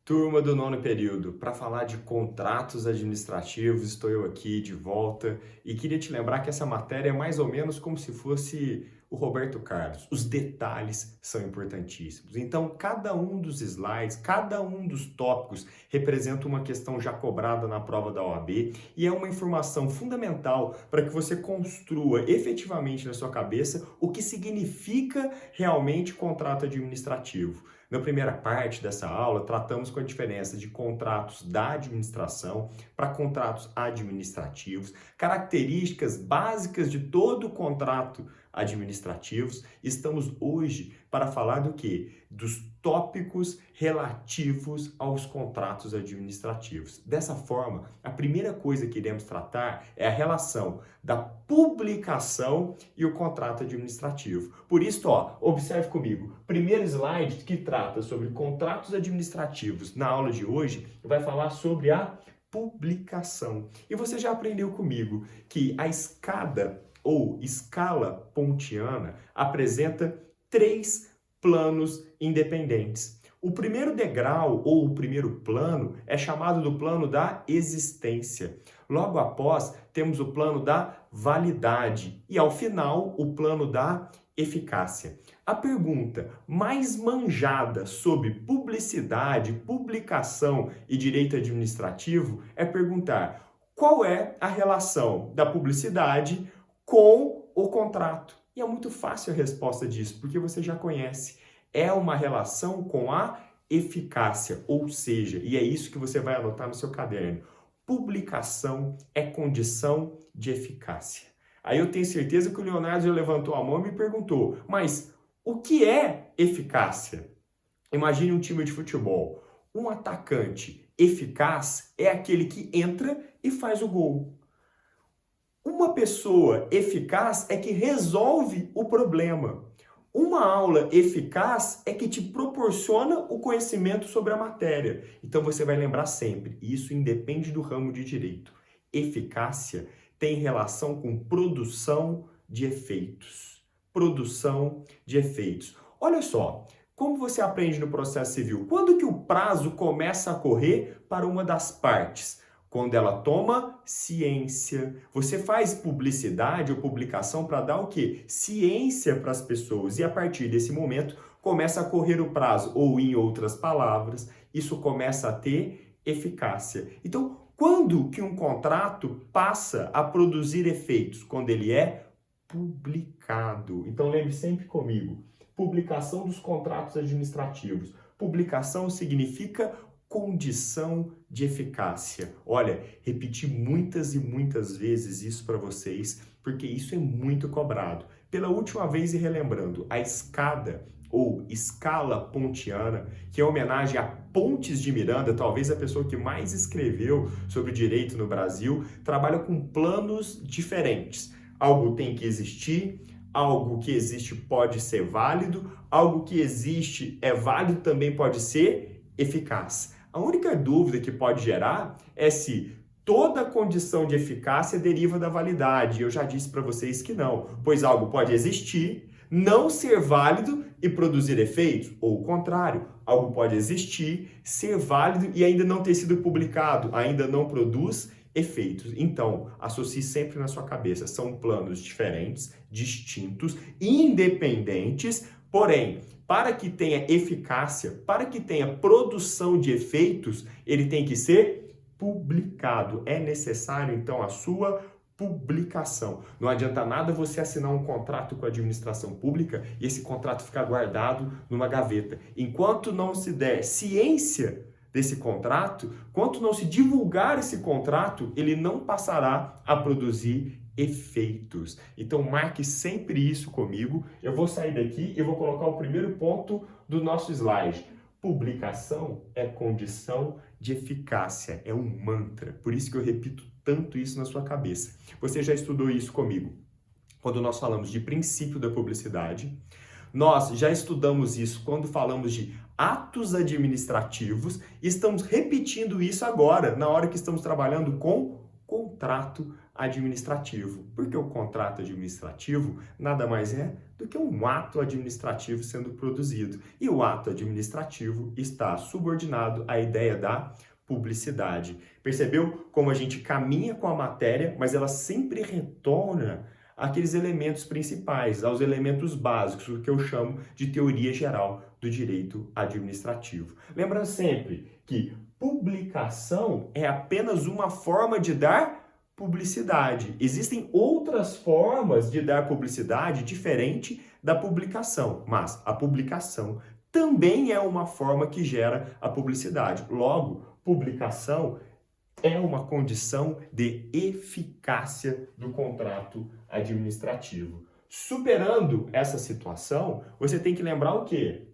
Turma do nono período, para falar de contratos administrativos, estou eu aqui de volta e queria te lembrar que essa matéria é mais ou menos como se fosse o Roberto Carlos. Os detalhes são importantíssimos. Então, cada um dos slides, cada um dos tópicos representa uma questão já cobrada na prova da OAB e é uma informação fundamental para que você construa efetivamente na sua cabeça o que significa realmente contrato administrativo. Na primeira parte dessa aula, tratamos com a diferença de contratos da administração para contratos administrativos, características básicas de todo contrato administrativos. Estamos hoje para falar do quê? Dos tópicos relativos aos contratos administrativos. Dessa forma, a primeira coisa que iremos tratar é a relação da publicação e o contrato administrativo. Por isso, observe comigo. Primeiro slide que trata sobre contratos administrativos na aula de hoje vai falar sobre a publicação. E você já aprendeu comigo que a escada ou escala pontiana apresenta três planos independentes. O primeiro degrau ou o primeiro plano é chamado do plano da existência. Logo após, temos o plano da validade e, ao final, o plano da eficácia. A pergunta mais manjada sobre publicidade, publicação e direito administrativo é perguntar: qual é a relação da publicidade com o contrato? E é muito fácil a resposta disso, porque você já conhece. É uma relação com a eficácia, ou seja, e é isso que você vai anotar no seu caderno. Publicação é condição de eficácia. Aí eu tenho certeza que o Leonardo já levantou a mão e me perguntou, mas o que é eficácia? Imagine um time de futebol. Um atacante eficaz é aquele que entra e faz o gol. Uma pessoa eficaz é que resolve o problema. Uma aula eficaz é que te proporciona o conhecimento sobre a matéria. Então você vai lembrar sempre, isso independe do ramo de direito. Eficácia tem relação com produção de efeitos. Produção de efeitos. Olha só, como você aprende no processo civil? Quando que o prazo começa a correr para uma das partes? Quando ela toma ciência. Você faz publicidade ou publicação para dar o quê? Ciência para as pessoas. E a partir desse momento, começa a correr o prazo. Ou, em outras palavras, isso começa a ter eficácia. Então, quando que um contrato passa a produzir efeitos? Quando ele é publicado. Então, lembre sempre comigo. Publicação dos contratos administrativos. Publicação significa condição de eficácia. Olha, repeti muitas e muitas vezes isso para vocês, porque isso é muito cobrado. Pela última vez e relembrando, a escada ou escala pontiana, que é homenagem a Pontes de Miranda, talvez a pessoa que mais escreveu sobre direito no Brasil, trabalha com planos diferentes. Algo tem que existir, algo que existe pode ser válido, algo que existe é válido também pode ser eficaz. A única dúvida que pode gerar é se toda condição de eficácia deriva da validade. Eu já disse para vocês que não, pois algo pode existir, não ser válido e produzir efeitos, ou o contrário, algo pode existir, ser válido e ainda não ter sido publicado, ainda não produz efeitos. Então, associe sempre na sua cabeça, são planos diferentes, distintos, independentes, porém, para que tenha eficácia, para que tenha produção de efeitos, ele tem que ser publicado. É necessário, então, a sua publicação. Não adianta nada você assinar um contrato com a administração pública e esse contrato ficar guardado numa gaveta. Enquanto não se der ciência desse contrato, enquanto não se divulgar esse contrato, ele não passará a produzir efeitos. Então marque sempre isso comigo. Eu vou sair daqui e vou colocar o primeiro ponto do nosso slide. Publicação é condição de eficácia, é um mantra. Por isso que eu repito tanto isso na sua cabeça. Você já estudou isso comigo quando nós falamos de princípio da publicidade. Nós já estudamos isso quando falamos de atos administrativos e estamos repetindo isso agora, na hora que estamos trabalhando com contrato administrativo, porque o contrato administrativo nada mais é do que um ato administrativo sendo produzido. E o ato administrativo está subordinado à ideia da publicidade. Percebeu como a gente caminha com a matéria, mas ela sempre retorna àqueles elementos principais, aos elementos básicos, o que eu chamo de teoria geral do direito administrativo. Lembrando sempre que publicação é apenas uma forma de dar publicidade. Existem outras formas de dar publicidade diferente da publicação, mas a publicação também é uma forma que gera a publicidade. Logo, publicação é uma condição de eficácia do contrato administrativo. Superando essa situação, você tem que lembrar o quê?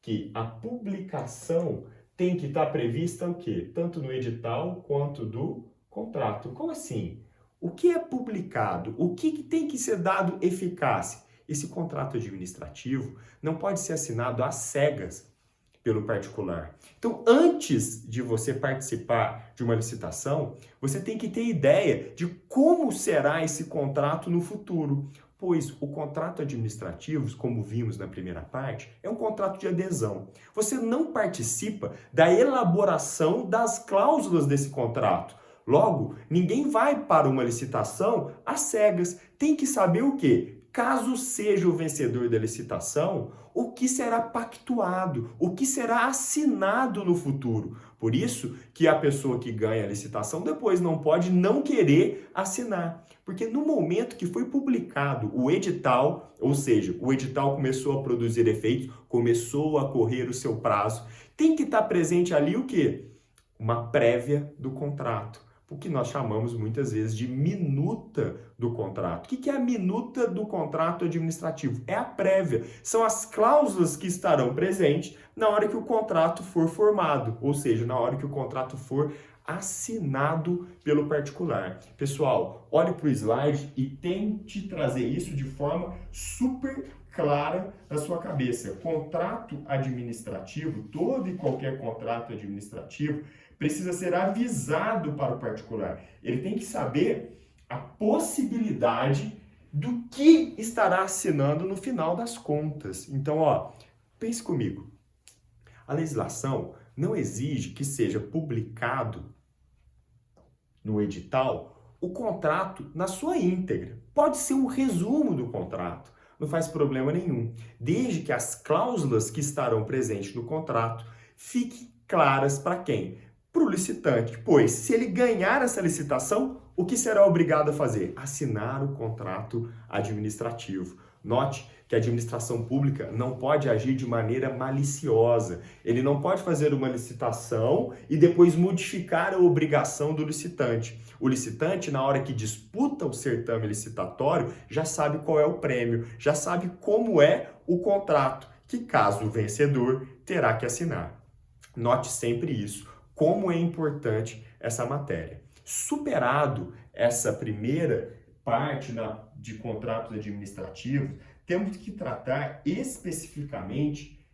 Que a publicação tem que estar prevista o quê? Tanto no edital quanto do contrato. Como assim? O que é publicado? O que tem que ser dado eficácia? Esse contrato administrativo não pode ser assinado às cegas pelo particular. Então, antes de você participar de uma licitação, você tem que ter ideia de como será esse contrato no futuro, pois o contrato administrativo, como vimos na primeira parte, é um contrato de adesão. Você não participa da elaboração das cláusulas desse contrato. Logo, ninguém vai para uma licitação às cegas. Tem que saber o quê? Caso seja o vencedor da licitação, o que será pactuado, o que será assinado no futuro. Por isso que a pessoa que ganha a licitação depois não pode não querer assinar. Porque no momento que foi publicado o edital, ou seja, o edital começou a produzir efeitos, começou a correr o seu prazo, tem que estar presente ali o quê? Uma prévia do contrato. O que nós chamamos muitas vezes de minuta do contrato. O que é a minuta do contrato administrativo? É a prévia. São as cláusulas que estarão presentes na hora que o contrato for formado, ou seja, na hora que o contrato for assinado pelo particular. Pessoal, olhe para o slide e tente trazer isso de forma super clara na sua cabeça. Contrato administrativo, todo e qualquer contrato administrativo, precisa ser avisado para o particular. Ele tem que saber a possibilidade do que estará assinando no final das contas. Então, pense comigo. A legislação não exige que seja publicado no edital o contrato na sua íntegra. Pode ser um resumo do contrato, não faz problema nenhum, desde que as cláusulas que estarão presentes no contrato fiquem claras para quem? Para o licitante, pois se ele ganhar essa licitação, o que será obrigado a fazer? Assinar o contrato administrativo. Note que a administração pública não pode agir de maneira maliciosa. Ele não pode fazer uma licitação e depois modificar a obrigação do licitante. O licitante, na hora que disputa o certame licitatório, já sabe qual é o prêmio, já sabe como é o contrato, que caso o vencedor terá que assinar. Note sempre isso. Como é importante essa matéria. Superado essa primeira parte de contratos administrativos, temos que tratar especificamente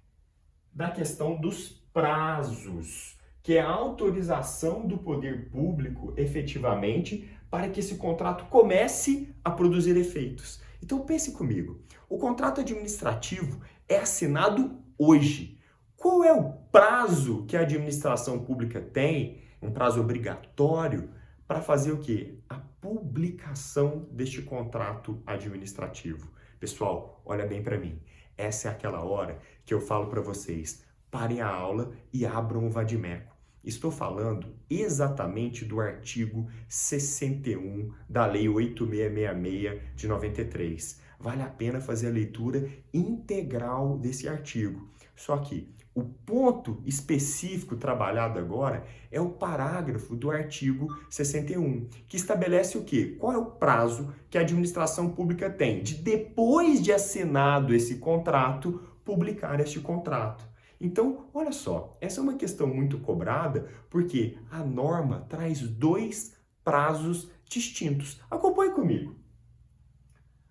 da questão dos prazos, que é a autorização do poder público efetivamente para que esse contrato comece a produzir efeitos. Então pense comigo, o contrato administrativo é assinado hoje. Qual é o prazo que a administração pública tem, um prazo obrigatório, para fazer o quê? A publicação deste contrato administrativo. Pessoal, olha bem para mim. Essa é aquela hora que eu falo para vocês, parem a aula e abram o vadimeco. Estou falando exatamente do artigo 61 da Lei 8666 de 93. Vale a pena fazer a leitura integral desse artigo. Só que o ponto específico trabalhado agora é o parágrafo do artigo 61, que estabelece o quê? Qual é o prazo que a administração pública tem de, depois de assinado esse contrato, publicar este contrato. Então, olha só, essa é uma questão muito cobrada porque a norma traz dois prazos distintos. Acompanhe comigo.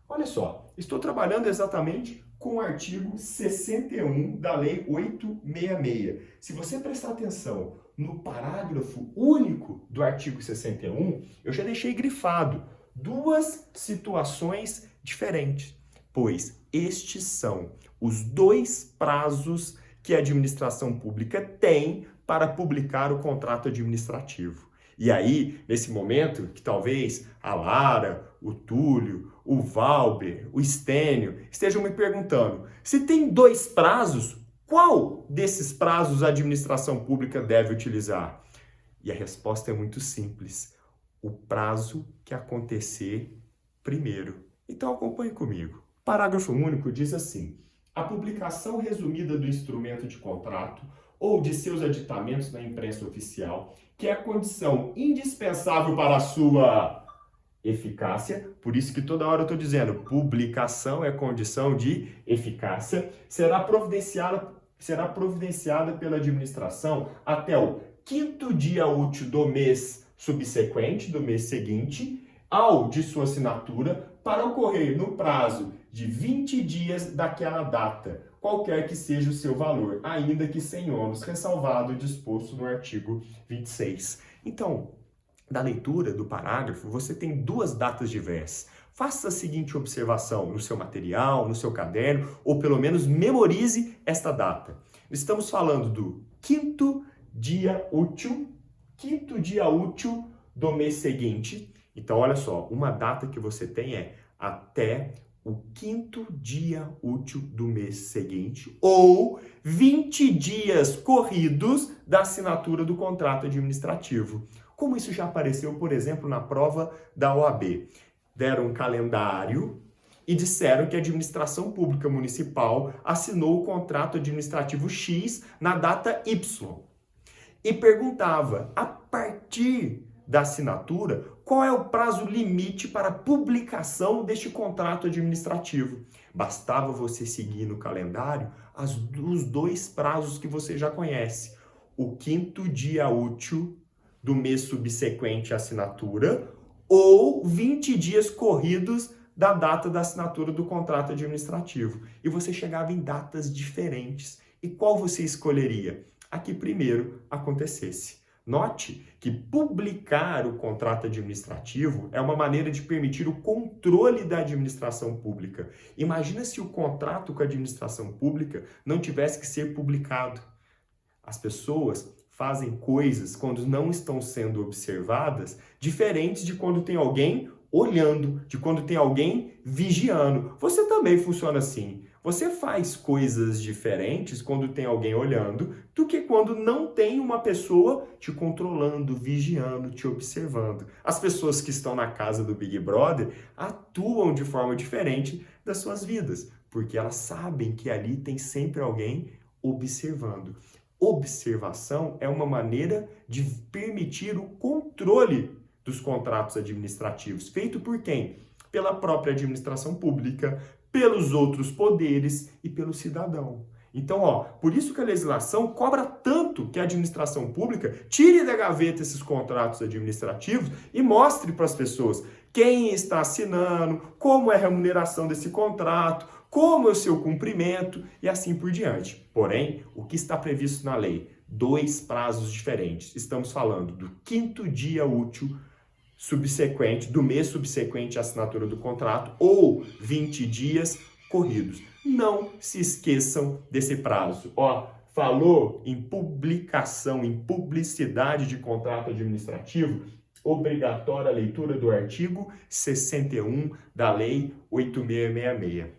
Olha só, estou trabalhando exatamente com o artigo 61 da Lei 866. Se você prestar atenção no parágrafo único do artigo 61, eu já deixei grifado. duas situações diferentes, pois estes são os dois prazos que a administração pública tem para publicar o contrato administrativo. E aí, nesse momento, que talvez a Lara, o Túlio, o Valber, o Stênio estejam me perguntando, se tem dois prazos, qual desses prazos a administração pública deve utilizar? E a resposta é muito simples, o prazo que acontecer primeiro. Então acompanhe comigo. Parágrafo único diz assim: a publicação resumida do instrumento de contrato ou de seus aditamentos na imprensa oficial, que é condição indispensável para a sua eficácia, por isso que toda hora eu estou dizendo, publicação é condição de eficácia, será providenciada pela administração até o 5º dia útil do mês subsequente, do mês seguinte, ao de sua assinatura, para ocorrer no prazo de 20 dias daquela data, qualquer que seja o seu valor, ainda que sem ônus, ressalvado o disposto no artigo 26. Então, da leitura do parágrafo, você tem duas datas diversas. Faça a seguinte observação no seu material, no seu caderno, ou pelo menos memorize esta data. Estamos falando do 5º dia útil do mês seguinte. Então, olha só, uma data que você tem é até o 5º dia útil do mês seguinte, ou 20 dias corridos da assinatura do contrato administrativo. Como isso já apareceu, por exemplo, na prova da OAB. Deram um calendário e disseram que a administração pública municipal assinou o contrato administrativo X na data Y. E perguntava, a partir da assinatura, qual é o prazo limite para a publicação deste contrato administrativo? Bastava você seguir no calendário os dois prazos que você já conhece. O 5º dia útil do mês subsequente à assinatura ou 20 dias corridos da data da assinatura do contrato administrativo. E você chegava em datas diferentes. E qual você escolheria? A que primeiro acontecesse. Note que publicar o contrato administrativo é uma maneira de permitir o controle da administração pública. Imagina se o contrato com a administração pública não tivesse que ser publicado. As pessoas fazem coisas quando não estão sendo observadas, diferentes de quando tem alguém olhando, de quando tem alguém vigiando. Você também funciona assim. Você faz coisas diferentes quando tem alguém olhando do que quando não tem uma pessoa te controlando, vigiando, te observando. As pessoas que estão na casa do Big Brother atuam de forma diferente das suas vidas, porque elas sabem que ali tem sempre alguém observando. Observação é uma maneira de permitir o controle dos contratos administrativos. Feito por quem? Pela própria administração pública, pelos outros poderes e pelo cidadão. Então, por isso que a legislação cobra tanto que a administração pública tire da gaveta esses contratos administrativos e mostre para as pessoas quem está assinando, como é a remuneração desse contrato, como é o seu cumprimento e assim por diante. Porém, o que está previsto na lei? Dois prazos diferentes. Estamos falando do 5º dia útil subsequente, do mês subsequente à assinatura do contrato, ou 20 dias corridos. Não se esqueçam desse prazo. Falou em publicação, em publicidade de contrato administrativo, obrigatória a leitura do artigo 61 da Lei 8666.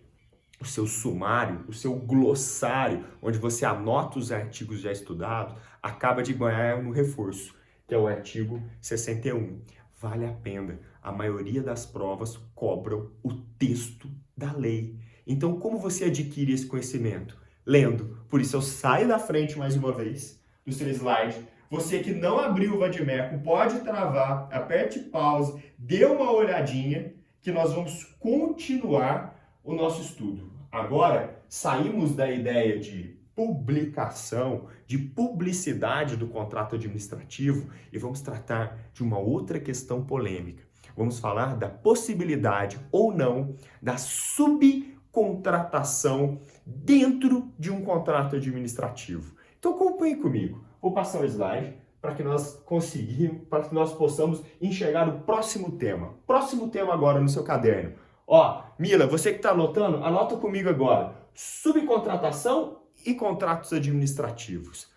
O seu sumário, o seu glossário, onde você anota os artigos já estudados, acaba de ganhar um reforço, que é o artigo 61. Vale a pena. A maioria das provas cobram o texto da lei. Então, como você adquire esse conhecimento? Lendo. Por isso, eu saio da frente mais uma vez do seu slide. Você que não abriu o Vadimeco, pode travar, aperte pause, dê uma olhadinha, que nós vamos continuar o nosso estudo. Agora, saímos da ideia de publicação, de publicidade do contrato administrativo e vamos tratar de uma outra questão polêmica. Vamos falar da possibilidade ou não da subcontratação dentro de um contrato administrativo. Então acompanhe comigo. Vou passar o slide para que nós possamos enxergar o próximo tema. Próximo tema agora no seu caderno. Ó, Mila, você que está anotando, anota comigo agora. Subcontratação e contratos administrativos.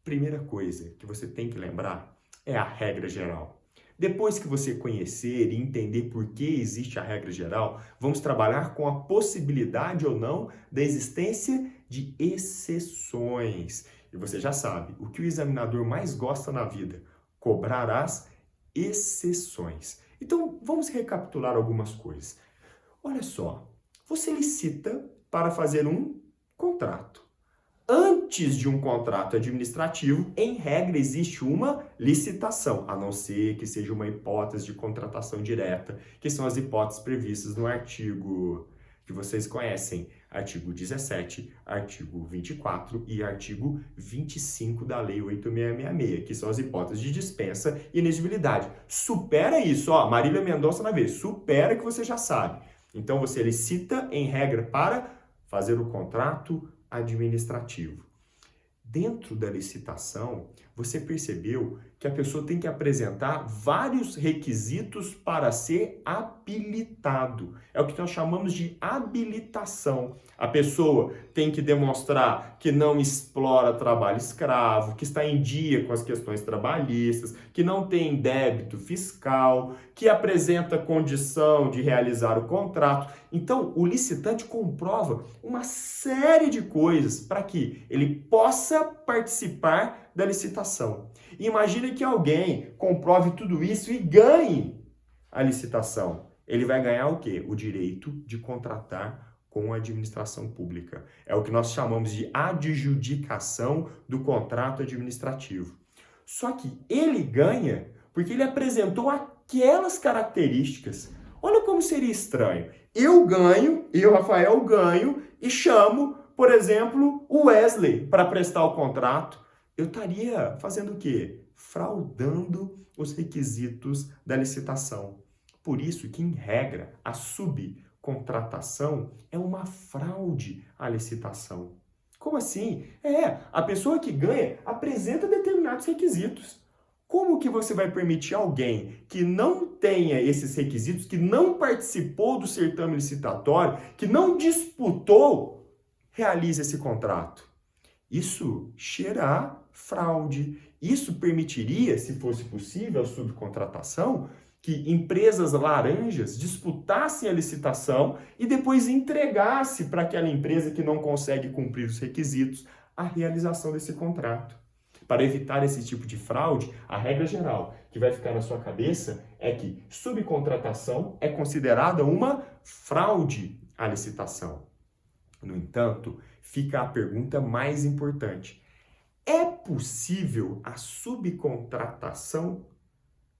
Primeira coisa que você tem que lembrar é a regra geral. Depois que você conhecer e entender por que existe a regra geral, vamos trabalhar com a possibilidade ou não da existência de exceções. E você já sabe, o que o examinador mais gosta na vida? Cobrar as exceções. Então, vamos recapitular algumas coisas. Olha só, você licita para fazer um contrato. Antes de um contrato administrativo, em regra, existe uma licitação, a não ser que seja uma hipótese de contratação direta, que são as hipóteses previstas no artigo que vocês conhecem, artigo 17, artigo 24 e artigo 25 da Lei 8666, que são as hipóteses de dispensa e inexigibilidade. Supera isso, ó, Marília Mendonça na vez, supera que você já sabe. Então, você licita, em regra, para fazer o contrato administrativo. Dentro da licitação, você percebeu que a pessoa tem que apresentar vários requisitos para ser habilitado. É o que nós chamamos de habilitação. A pessoa tem que demonstrar que não explora trabalho escravo, que está em dia com as questões trabalhistas, que não tem débito fiscal, que apresenta condição de realizar o contrato. Então, o licitante comprova uma série de coisas para que ele possa participar da licitação. Imagine que alguém comprove tudo isso e ganhe a licitação. Ele vai ganhar o quê? O direito de contratar com a administração pública. É o que nós chamamos de adjudicação do contrato administrativo. Só que ele ganha porque ele apresentou aquelas características. Olha como seria estranho. Eu, Rafael, ganho e chamo, por exemplo, o Wesley para prestar o contrato. Eu estaria fazendo o quê? Fraudando os requisitos da licitação. Por isso que, em regra, a subcontratação é uma fraude à licitação. Como assim? A pessoa que ganha apresenta determinados requisitos. Como que você vai permitir alguém que não tenha esses requisitos, que não participou do certame licitatório, que não disputou, realize esse contrato? Isso cheira a fraude. Isso permitiria, se fosse possível, a subcontratação, que empresas laranjas disputassem a licitação e depois entregasse para aquela empresa que não consegue cumprir os requisitos a realização desse contrato. Para evitar esse tipo de fraude, a regra geral que vai ficar na sua cabeça é que subcontratação é considerada uma fraude à licitação. No entanto, fica a pergunta mais importante. É possível a subcontratação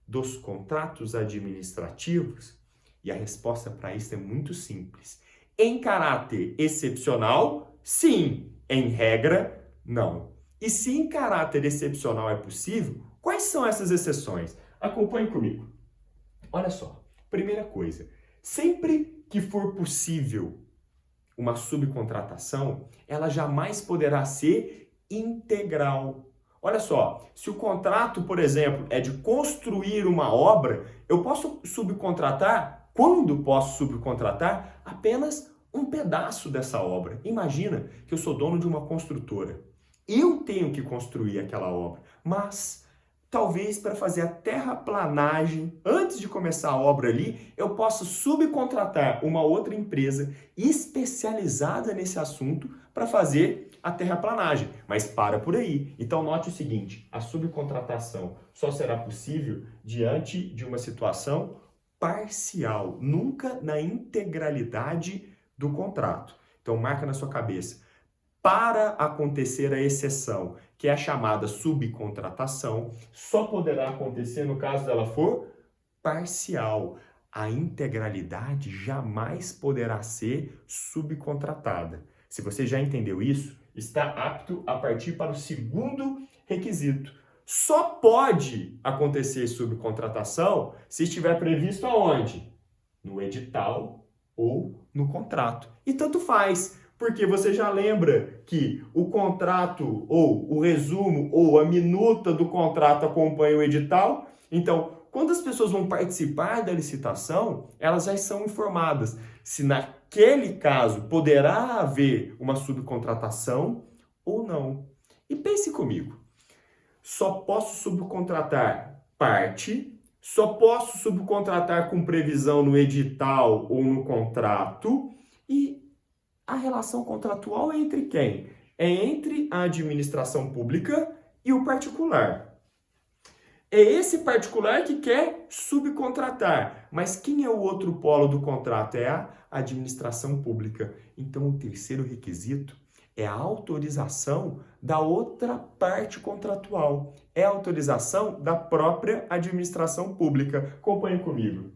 dos contratos administrativos? E a resposta para isso é muito simples. Em caráter excepcional, sim. Em regra, não. E se em caráter excepcional é possível, quais são essas exceções? Acompanhe comigo. Olha só, primeira coisa, sempre que for possível uma subcontratação, ela jamais poderá ser integral. Olha só, se o contrato, por exemplo, é de construir uma obra, eu posso subcontratar, quando posso subcontratar, apenas um pedaço dessa obra. Imagina que eu sou dono de uma construtora. Eu tenho que construir aquela obra, mas talvez para fazer a terraplanagem, antes de começar a obra ali, eu possa subcontratar uma outra empresa especializada nesse assunto para fazer a terraplanagem. Mas para por aí. Então note o seguinte, a subcontratação só será possível diante de uma situação parcial, nunca na integralidade do contrato. Então marca na sua cabeça. Para acontecer a exceção, que é a chamada subcontratação, só poderá acontecer no caso dela for parcial. A integralidade jamais poderá ser subcontratada. Se você já entendeu isso, está apto a partir para o segundo requisito. Só pode acontecer subcontratação se estiver previsto aonde? No edital ou no contrato. E tanto faz. Porque você já lembra que o contrato, ou o resumo, ou a minuta do contrato acompanha o edital. Então, quando as pessoas vão participar da licitação, elas já são informadas se naquele caso poderá haver uma subcontratação ou não. E pense comigo, só posso subcontratar parte, só posso subcontratar com previsão no edital ou no contrato, e a relação contratual é entre quem? É entre a administração pública e o particular. É esse particular que quer subcontratar, mas quem é o outro polo do contrato? É a administração pública. Então, o terceiro requisito é a autorização da outra parte contratual. É a autorização da própria administração pública. Acompanhe comigo.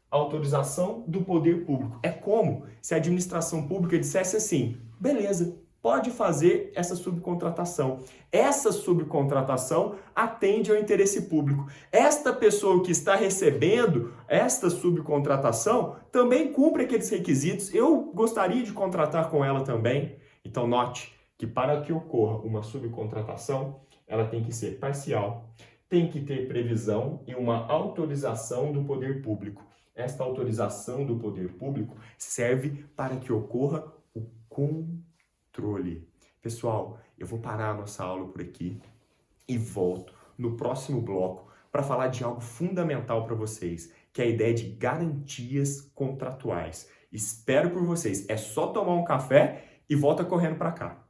Autorização do poder público. É como se a administração pública dissesse assim: beleza, pode fazer essa subcontratação. Essa subcontratação atende ao interesse público. Esta pessoa que está recebendo esta subcontratação também cumpre aqueles requisitos. Eu gostaria de contratar com ela também. Então, note que para que ocorra uma subcontratação, ela tem que ser parcial, tem que ter previsão e uma autorização do poder público. Esta autorização do poder público serve para que ocorra o controle. Pessoal, eu vou parar a nossa aula por aqui e volto no próximo bloco para falar de algo fundamental para vocês, que é a ideia de garantias contratuais. Espero por vocês. É só tomar um café e volta correndo para cá.